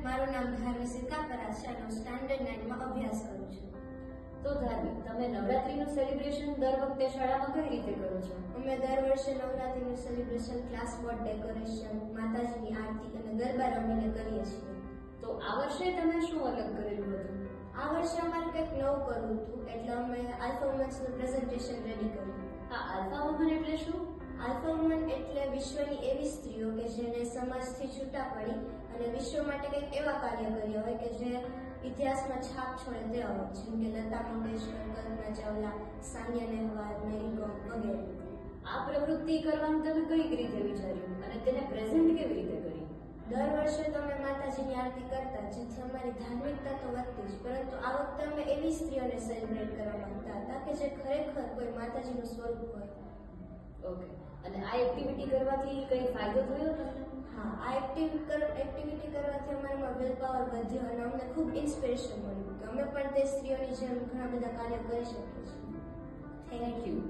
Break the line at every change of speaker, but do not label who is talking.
મારું નામ ધાર્મી સિકાપરા છે અને હું સ્ટાન્ડર્ડ 9 માં અભ્યાસ કરું છું.
તો ધાર્મી, તમે નવરાત્રીનું સેલિબ્રેશન દર વખતે શાળામાં કઈ રીતે કરો છો?
અમે દર વર્ષે નવરાત્રીનું સેલિબ્રેશન ક્લાસ બોર્ડ ડેકોરેશન, માતાજીની આરતી અને ગરબા રમીને કરીએ છીએ.
તો આ વર્ષે તમે શું અલગ કરેલું હતું?
આ વર્ષે અમારે કંઈક નવું કરવું હતું, એટલે અમે આલ્ફા વુમન્સનું પ્રેઝન્ટેશન રેડી કર્યું.
આ આલ્ફા વુમન એટલે શું?
આલ્ફા વુમન એટલે વિશ્વની એવી સ્ત્રીઓ કે જેને સમાજથી છૂટા પડી અને વિશ્વ માટે કંઈક એવા કાર્ય કર્યા હોય કે જે ઇતિહાસમાં છાપ છોડે તેવા હોય, જેમ કે લતા મંગેશકર, કલ્પના ચાવલા, સાનિયા નેહવાલ, મેરી કોમ વગેરે.
આ પ્રવૃત્તિ કરવાનું તમે કઈ રીતે વિચાર્યું અને તેને પ્રેઝન્ટ કેવી રીતે કરી?
દર વર્ષે તો અમે માતાજીની આરતી કરતા, જેથી અમારી ધાર્મિકતા તો વધતી જ, પરંતુ આ વખતે અમે એવી સ્ત્રીઓને સેલિબ્રેટ કરવા માંગતા હતા કે જે ખરેખર કોઈ માતાજીનું સ્વરૂપ હોય.
ઓકે, અને આ એક્ટિવિટી કરવાથી કઈ ફાયદો થયો તમને?
હા, આ એક્ટિવિટી કરવાથી અમારામાં વિલ પાવર વધ્યો અને અમને ખૂબ ઇન્સ્પિરેશન મળ્યું કે અમે પણ તે સ્ત્રીઓની જેમ ઘણા બધા કાર્ય કરી શકીએ છીએ.
Thank you.